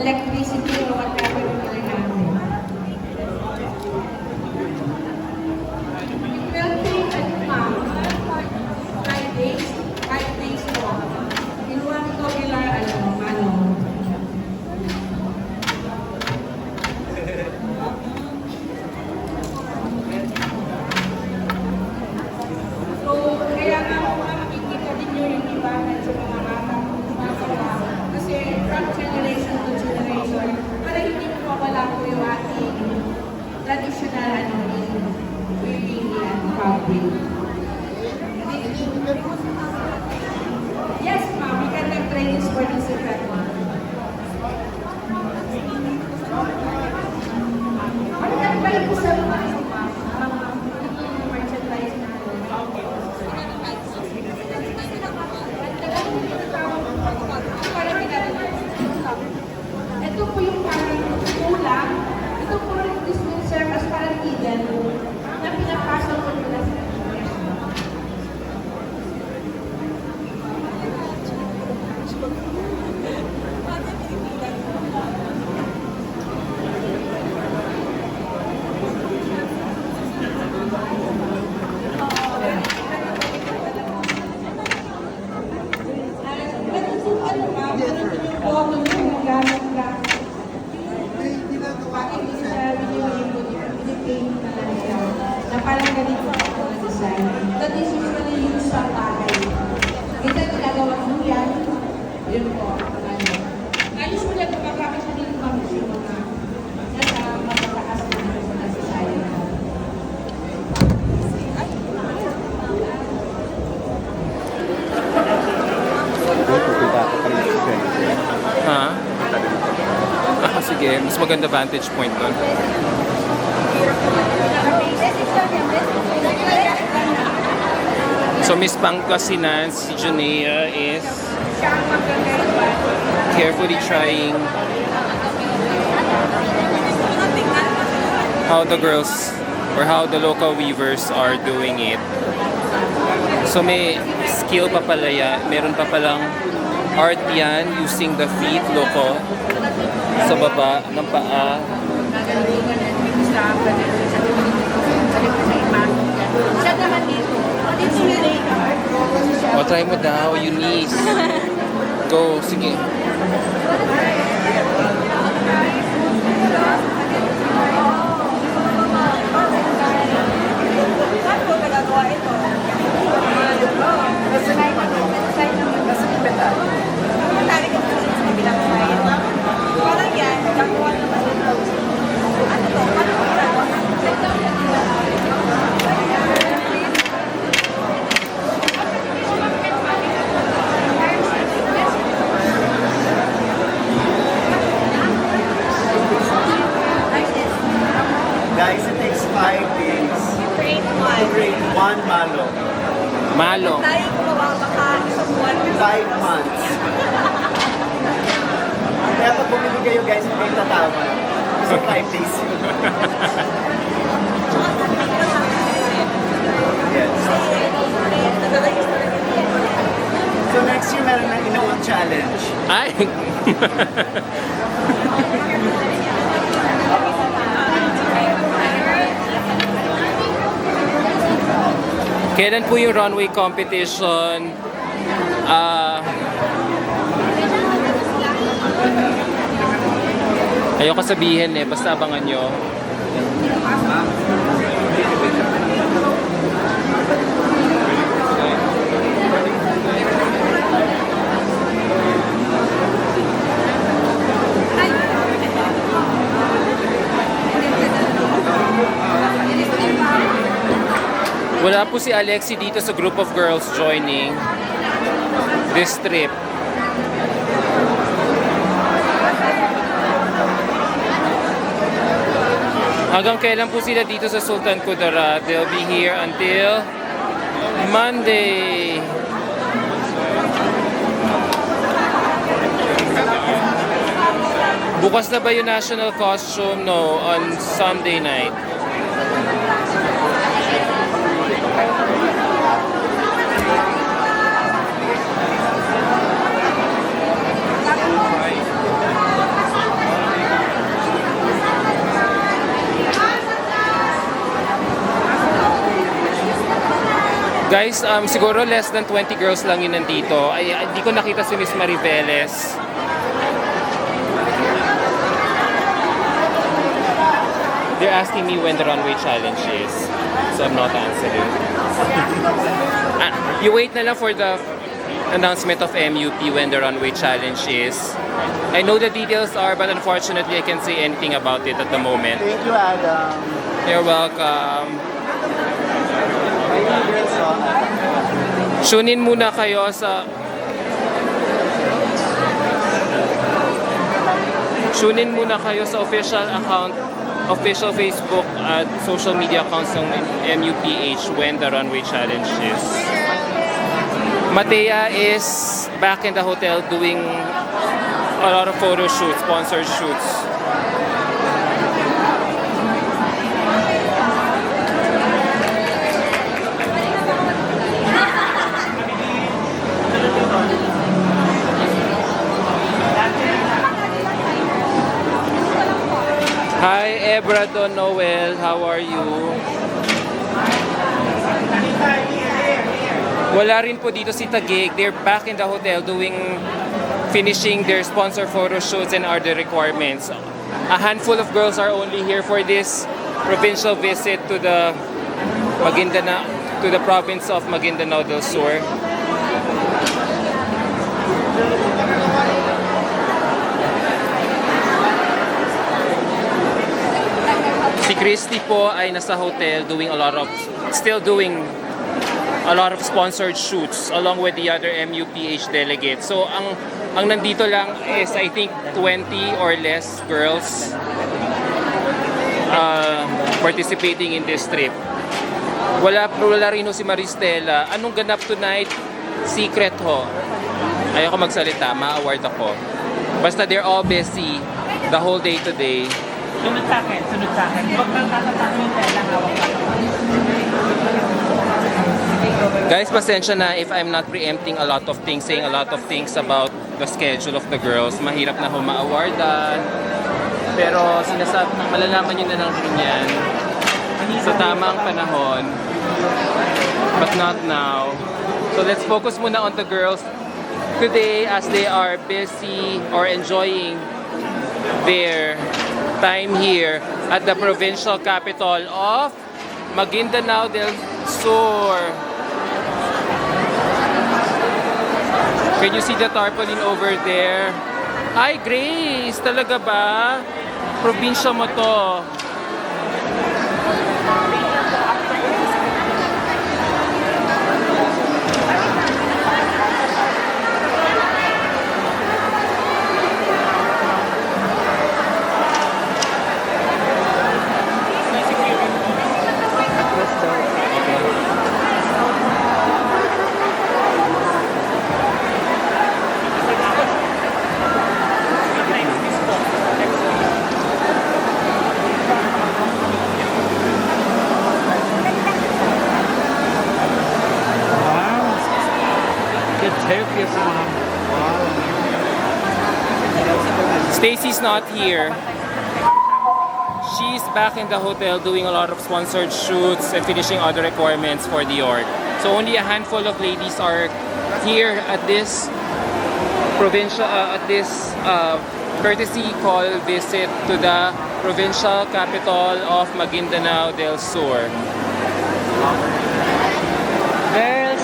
electricity or whatever yung nila natin. It will take at ma'am, 5 days po. Kinuha ko nila, manong. So, kaya nga po makikita din nyo yung ibahan sa mga batang masawa. Kasi from generation to generation, para hindi po mawala po yung ating traditional weaving fabric. Yes, ma'am, we can try this for this effect, ma'am. Ano yan ba yung sa mga merchandise na ito po yung parang kulang. Ito po rin this will serve as parang hidden na pinapasok ko nila sa na parang ganito ang design. That is usually used sa bahay. Ito ginagawa mo yan. Yun po. Usually, gumagamit sa dito mga nasa mabataas na society. Ha? Sige, mas maganda vantage point doon. So Miss Pangasinan, si Junea is carefully trying how the girls or how the local weavers are doing it. So may skill pa pala yan, meron pa palang art yan using the feet, loko, sa baba ng paa. Siya naman dito. O, try mo daw, Eunice. Go, sige. Guys, it takes 5 days to create one malo. Malo. 5 months. Kaya pag bumili kayo guys, hindi kayo tatawa. So 5 days yun. Yes. So next year meron na Inuwan Challenge. Ay! Kailan po yung runway competition? Ayoko sabihin basta abangan nyo. Wala po si Alexi dito sa group of girls joining this trip. Hanggang kailan po sila dito sa Sultan Kudarat? They'll be here until Monday. Bukas na ba yung national costume? No, on Sunday night. Guys, siguro less than 20 girls lang yun nandito. Ay, hindi ko nakita si Miss Mariveles. They're asking me when the runway challenge is. So I'm not answering. You wait na lang for the announcement of MUP when the runway challenge is. I know the details are, but unfortunately I can't say anything about it at the moment. Thank you, Adam. You're welcome. Ayun, girls, oh. Tune in muna kayo sa official account, official Facebook at social media accounts ng MUPH when the runway challenge is. Matea is back in the hotel doing a lot of photo shoots, sponsored shoots. Hi, Ebradon Noel. How are you? Wala rin po dito si Taguig. They're back in the hotel finishing their sponsor photo shoots and other requirements. A handful of girls are only here for this provincial visit to the province of Maguindanao del Sur. Si Christy po ay nasa hotel still doing a lot of sponsored shoots along with the other MUPH delegates. So ang nandito lang is I think 20 or less girls participating in this trip. Wala rin ho si Maristela. Anong ganap tonight? Secret ho. Ayoko magsalita, ma-award ako. Basta they're all busy the whole day today. Sunod sa akin. Huwag kang tatatak yung tela, hawak ka. Guys, pasensya na if I'm not preempting a lot of things, saying a lot of things about the schedule of the girls. Mahirap na ho ma-awardan. Pero malalaman nyo na lang rin yan sa tamang panahon. But not now. So let's focus muna on the girls today as they are busy or enjoying their time here at the provincial capital of Maguindanao del Sur. Can you see the tarpaulin over there? Ay, Grace! Talaga ba? Probinsya mo to. Stacy's not here. She's back in the hotel doing a lot of sponsored shoots and finishing other requirements for the org. So only a handful of ladies are here at this courtesy call visit to the provincial capital of Maguindanao del Sur. Girls!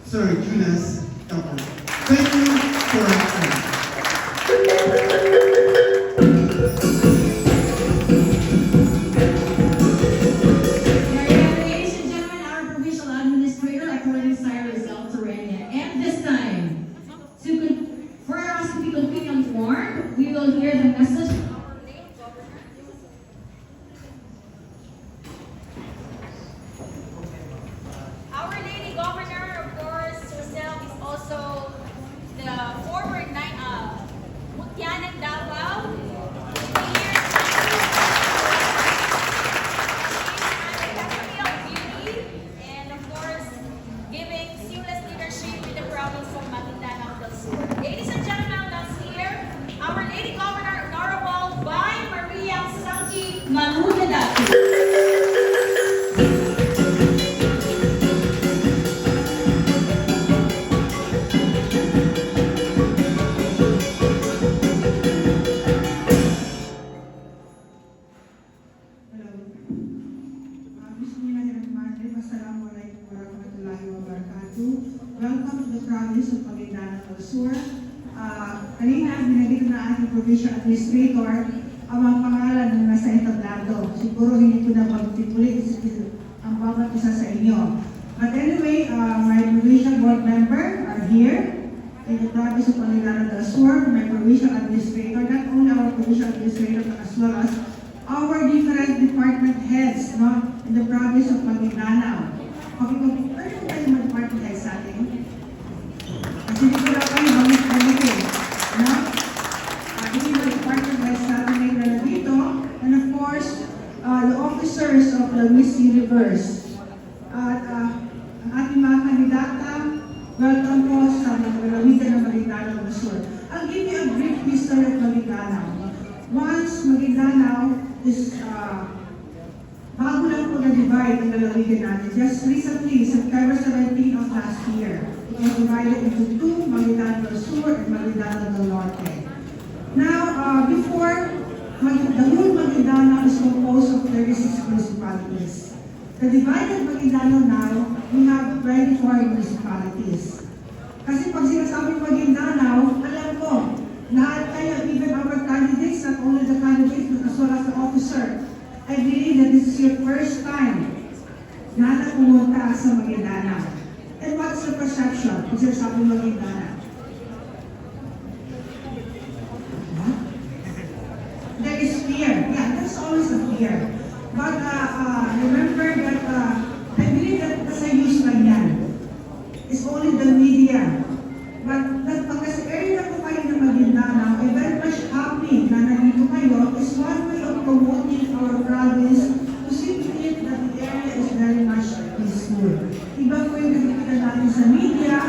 Sir Julius Kaplan. Thank you for answering. Ladies and gentlemen, our provincial administrator, according to Cyrus Rizal Terenia. And this time, for us to be completely informed, we will hear the message. Our Lady Governor, of course, herself is 2022. Welcome to the province of Maguindanao del Sur. Kanina, binagay na ating provincial administrator ang mga pangalan ng nasa entablado. Siguro hindi ko na magtipuli ang bawat isa sa inyo. But anyway, my provincial board member are here in the province of Maguindanao del Sur, my provincial administrator, not only our provincial administrator, but as well as our different department heads, no, in the province of Maguindanao. Okay, pwede mo kayo mag-department heads sa atin? Kasi hindi ko lang kayo bangit-bangit, no? Hindi mo department heads sa atin ngayon na dito, and of course, the officers of the Miss Universe. At ang ating mga kandidata, welcome po sa Lalawigan ng Maguindanao del Sur. I'll give you a brief history of Maguindanao. Once Maguindanao is, bago lang po na-divide ang lalawigan natin. Just recently, September 17 of last year, it was divided into two, Maguindanao del Sur and Maguindanao del Norte. Now, before, the whole Maguindanao is composed of 36 municipalities. The divided Maguindanao now, we have 24 municipalities. Kasi pag sinasabing Maguindanao, alam ko, lahat kayo, even our candidates, not only the candidates, but as well as the officer, I believe that this is your first time na pumunta sa Maguindanao. And what's the perception kung sinasabing Maguindanao? Huh? There is fear. Yeah, there's always a fear. But remember that I believe that kasi news lang yan. It's only the media. But pagkasi area na po kayo ng Maguindanao, I'm very much happy na nandito kayo is one way of promoting our province to see that the area is very much peaceful. Iba po yung nakikita natin sa media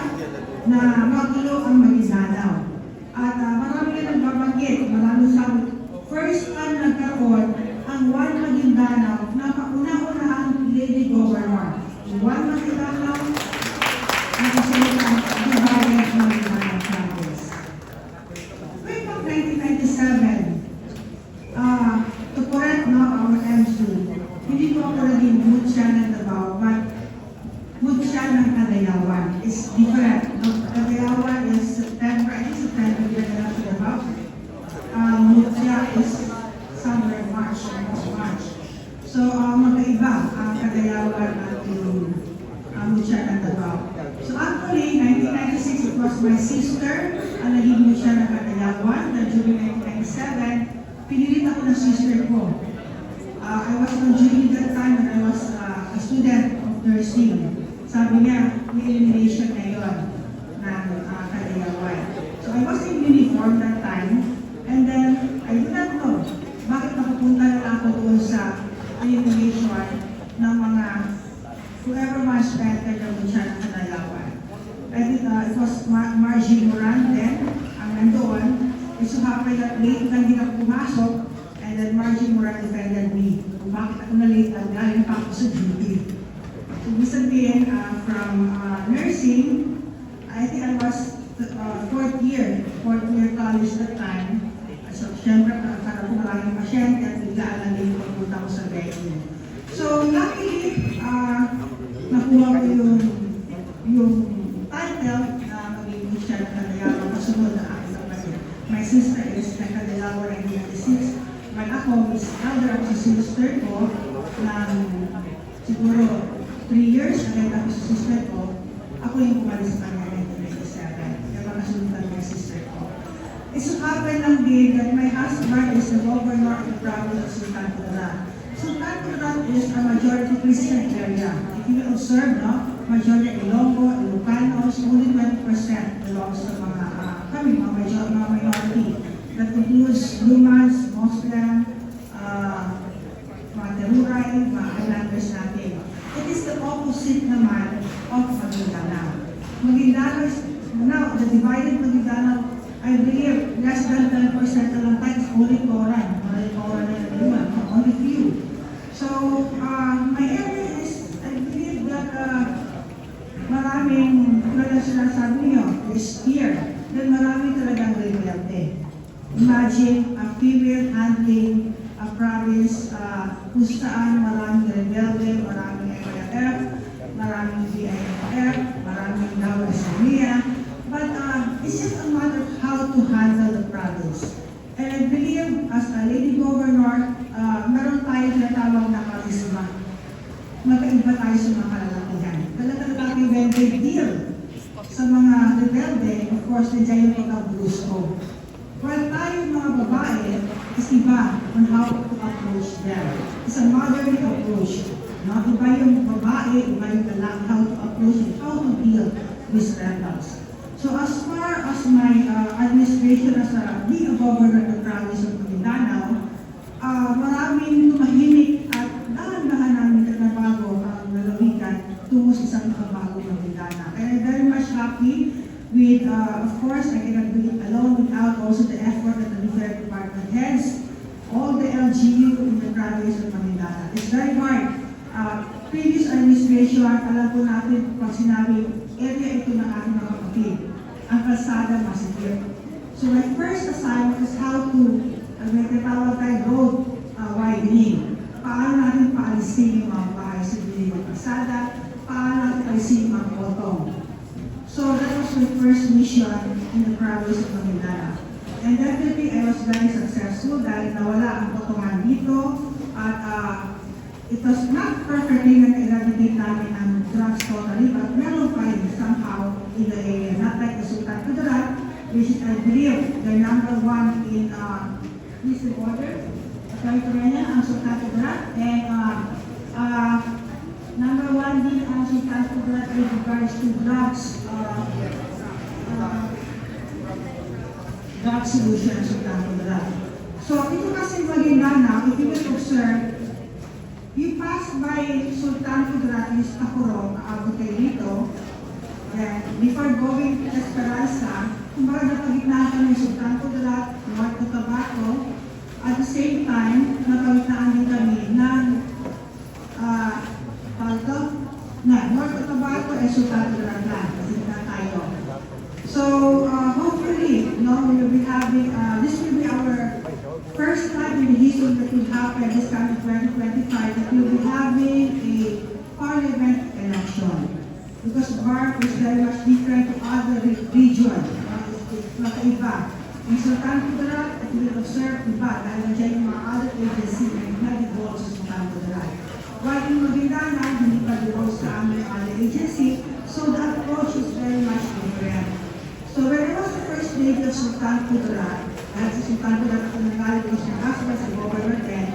na magulo ang Maguindanao. At marami na nagbabanggit, marami sabi, first time nagkaroon ang One Maguindanao na kauna-unahang lady governor. One Maguindanao na kasunod ang divided Maguindanao province. Way back 1997, to correct our MC, hindi ko ako naging Butya ng Davao, but Butya ng Cagayawan. It's different. Cagayawan is September, I think September, we're going to Davao. Butya is somewhere March. So, magkaiba ang Cagayawan at yung Butya ng Davao. So actually, 1996, it was my sister ang naging Butya ng Cagayawan. Then during 1997, pinilit ako ng sister ko. I was on duty that time when I was a student of nursing. Sabi niya, may elimination ngayon ng Cagayawan. So I was in uniform that time. And then, I do not know bakit napupunta na ako doon sa elimination ng mga whoever was better ng Butya ng Cagayawan. I think it was Margie Moran then, ang nandoon. It so happened that late lang din ako pumasok, and then Margie Moran defended me. Kung bakit ako na-late lang, galing pa ako sa duty. So, ibig sabihin, from nursing, I think I was fourth year college that time. So, syempre, para po maraming pasyente at biglaan lang din pagpunta ko sa venue. So, luckily, nakuha ko yung title na magiging Butya ng Cagayawan kasunod na aking kapatid. My sister is na Cagayawan 1996. While ako is elder ako sa sister ko ng siguro 3 years. Naganda ako sa sister ko. Ako yung pumalis sa kanya 1997. Kaya makasunod ng sister ko. It so happened lang din that my husband is the governor of the province of Sultan Kudarat. Sultan Kudarat is a majority Christian area. If you observe, no, majority Ilonggo, Ilocanos, only 20% belongs to mga minority. That includes Lumans, Muslim, mga Teruray, mga Islanders natin. It is the opposite naman of Maguindanao. Maguindanao is, now, the divided Maguindanao, I believe less than 10% na lang tayo is only Toran. Only Toran na naman, only few. So, my area is, I believe that maraming, tulad na sinasabi niyo, is fear. Then marami talagang rebelde. Imagine a female handling a province kung saan maraming rebelde, maraming MLF, maraming BIF, maraming course, nandiyan yung pagkagusto. While tayo mga babae, is iba on how to approach them. It's a motherly approach. No? Iba yung babae, iba yung lalaki, how to approach and how to deal with rebels. So as far as my administration as being a governor of the province of Mindanao, maraming tumahimik at dahan-dahan namin nabago ang lalawigan tungo sa isang makabago ng Mindanao. And I'm very much happy with, of course, I cannot do it alone without also the effort of the different department heads, all the LGU in the province of Mindanao. It's very hard. Previous administration, alam po natin pag sinabi, area ito ng ating mga kapatid. Ang kalsada masikip. So my first assignment is how to, may tatawag tayo road widening. Paano natin paalisin yung mga bahay sa biling ng kalsada, paano natin paalisin yung mga potong. So that was my first mission in the province of Mindanao. And definitely I was very successful dahil nawala ang potongan dito at it was not perfectly na-eradicate namin ang drugs totally, but meron pa rin somehow in the area. Not like the Sultan Kudarat, which I believe they're number one in peace and order. Territorial ang Sultan Kudarat, and number one din ang Sultan Kudarat with regards to drugs, drug solution ang Sultan Kudarat. So ito kasi Maguindanao, if you will observe, you pass by Sultan Kudarat, is Takurong, aabot kayo dito. And before going to Esperanza, kumbaga napagitnaan kami ng Sultan Kudarat, North Cotabato. At the same time, napagitnaan din kami ng North Cotabato and Sultan Kudarat lang. Kasi na tayo. So, hopefully, we will be having, this will be our first time in the history that will happen this time in 2025, that we will be having a parliament election. Because BARC is very much different to other regions. Nakaiba. In Sultan Kudarat, at we will observe iba dahil nandiyan yung mga other agencies na nag-involve sa Sultan Kudarat. While in Maguindanao, hindi pa involved sa aming other agency, so the approach is very much different. So when I was the first lady of Sultan Kudarat, dahil sa Sultan Kudarat ako nanggaling ko sa husband sa government then,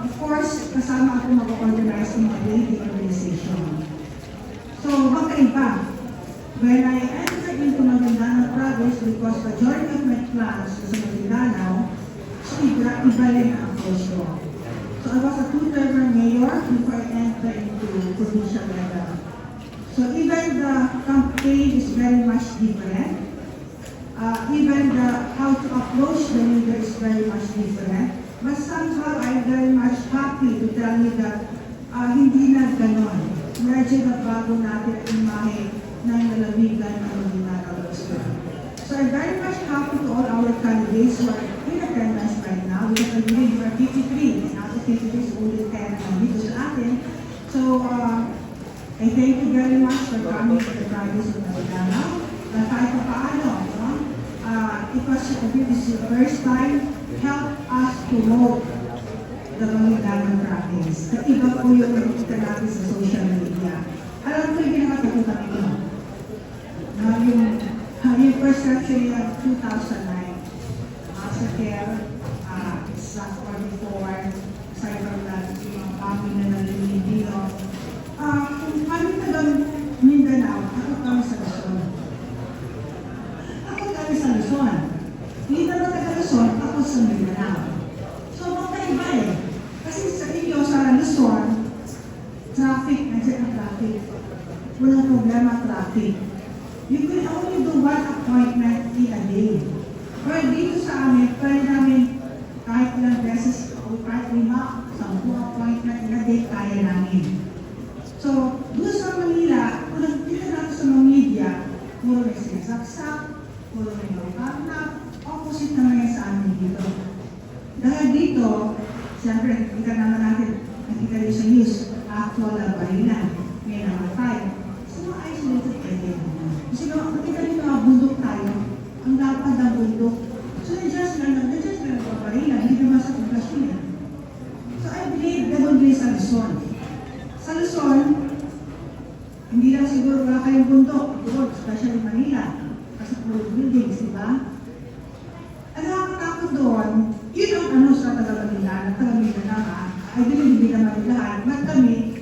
of course, kasama ako mag-organize ng lady organization. So, magkaiba. When I entered into Maguindanao province, because majority of my plans was in Maguindanao, so iba rin ang approach ko. So I was a two-term mayor before I entered into provincial level. So even the campaign is very much different. Even how to approach the leader is very much different. But somehow I'm very much happy to tell you that hindi na ganon. Medyo nagbago natin ang imahe ng lalawigan ng Maguindanao. So I'm very much happy to all our candidates who are in attendance right now. Because I believe we are 53, and out of 53 is only 10 dito sa atin. So I thank you very much for coming to the province of Maguindanao. Na kahit pa paano, it was this is the first time, help us promote the Maguindanao province. At iba po yung nakikita natin sa social media. Alam ko yung pinakatakutan ito. Yung perception niya 2009, sa care, sa or before, aside from that, yung bombing na nalilindino. Kung kami tagang Mindanao, ako kami sa Luzon. Ako kami sa Luzon. Hindi na taga Luzon, ako sa Mindanao. So, magkaiba eh. Kasi sa inyo, sa Luzon, traffic, nandiyan ang traffic. Walang problema traffic. You can only do one appointment in a day. Pero dito sa amin, pwede namin kahit ilang beses o kahit 5, 10 appointment in a day, kaya namin. So, doon sa Manila, kung nagpila natin sa mga media, puro may sinasaksak, puro may nawakarnap, opposite naman yan sa amin dito. Dahil dito, siyempre, kita naman natin, nakita rin sa news, actual na barilan, may namatay. So, mga isolated area. Kasi nakita rin mga bundok tayo, ang lapad ng bundok. So, na-just lang ang barilan, hindi naman sa poblasyon yan. So, I believe gano'n din sa Luzon. Sa Luzon, hindi lang siguro wala kayong bundok, especially Manila. Kasi puro buildings, di ba? Ang nakakatakot doon, yun ang ano sa taga-Manila, taga-Mindanao ka. I believe hindi naman lahat. But kami,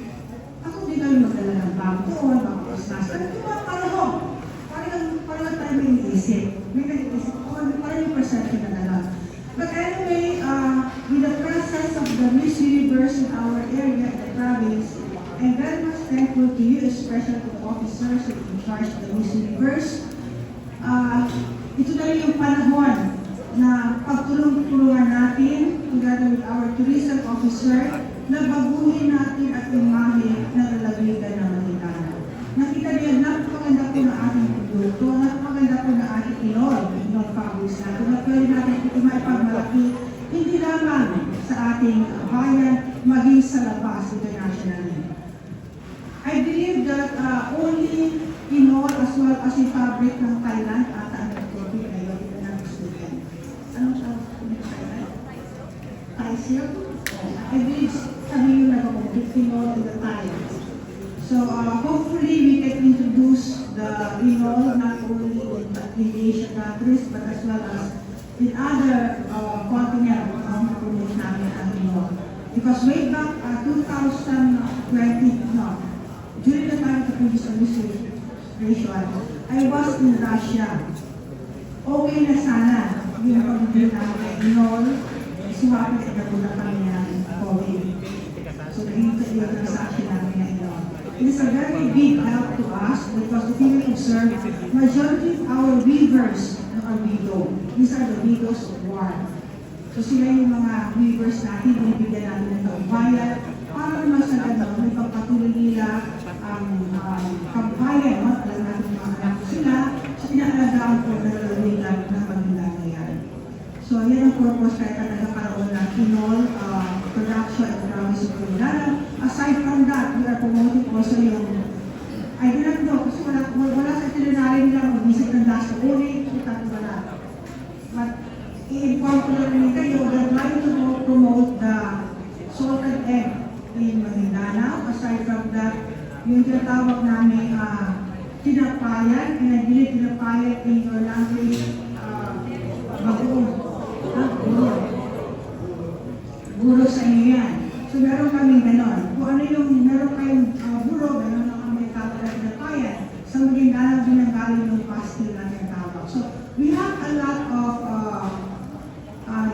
ako din kami magdala ng bangkon, bangkos na. Ano ito ba panahon? Parang tayo may iniisip. May nag-iisip. Parang yung perception na gano'n. But anyway, with the presence of the Miss Universe in our area, the province, I'm very much thankful to you, especially to the officers who are in charge of the Miss Universe. Ito na rin yung panahon na pagtulong-tulungan natin, together with our tourism officer, na baguhin natin at imahe ng lalawigan ng Manila. Nakita niyo, napakaganda po na ating produkto, napakaganda po na ating Pinoy fabrics natin, na pwede natin ito maipagmalaki, hindi lamang sa ating bayan, maging sa labas internationally. I believe that only Pinoy as well as yung fabric ng Thailand at ang nagkopi ngayon, ito na gusto yan. Anong siya? Thai silk? I believe kami yung nagkopi, Pinoy and the Thailand. So hopefully we can introduce the Pinoy not only in Asian countries but as well as in other continents na promote namin ang Pinoy. Because way back 2020, during the time of the previous administration, I was in Russia. Okay na sana yung pag-ibig namin Pinoy, suwapit sa nagulat kami ng COVID. So dito yung transaction namin na ito. It is a very big help to us because if you observe, majority of our weavers are widow. These are the widows of war. So sila yung mga weavers natin, binibigyan natin ng kabayan para naman sa gano'n, may pagpatuloy nila ang kabayan. Alam natin mga anak sila, so inaalagaan po na lalawigan ng Manila ngayon. So yan ang purpose kaya nagkakaroon ng Pinoy production at province of Manila. Aside from that, we are promoting also yung, I do not know, kasi wala sa itinerary nila mag-visit ng Dasco Uli, kita ko wala. But i-inform ko lang rin kayo, they're trying to promote the salted egg in Maguindanao. Aside from that, yung tinatawag namin tinapayan, and I believe tinapayan in your language, bagoong. Guro sa inyo yan. So meron kami ganon. Kung ano yung meron kayong buro, meron na kami tawag na payan. Sa Maguindanao din ang galing ng pastil na tinatawag. So we have a lot of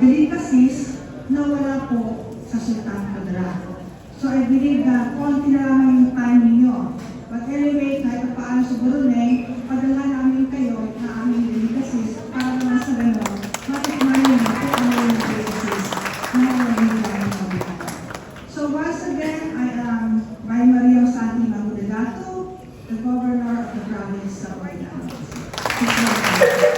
delicacies na wala po sa Sultan Kudarat. So I believe na konti na lang yung time ninyo. But anyway, kahit paano sa Brunei, padala namin kayo na aming delicacies para naman sa ganon, matikman nyo na kung ano yung delicacies na nabibigyan ng Maguindanao. So once again, I am by Maria Santi Mangudegato, the Governor of the Province of Maguindanao.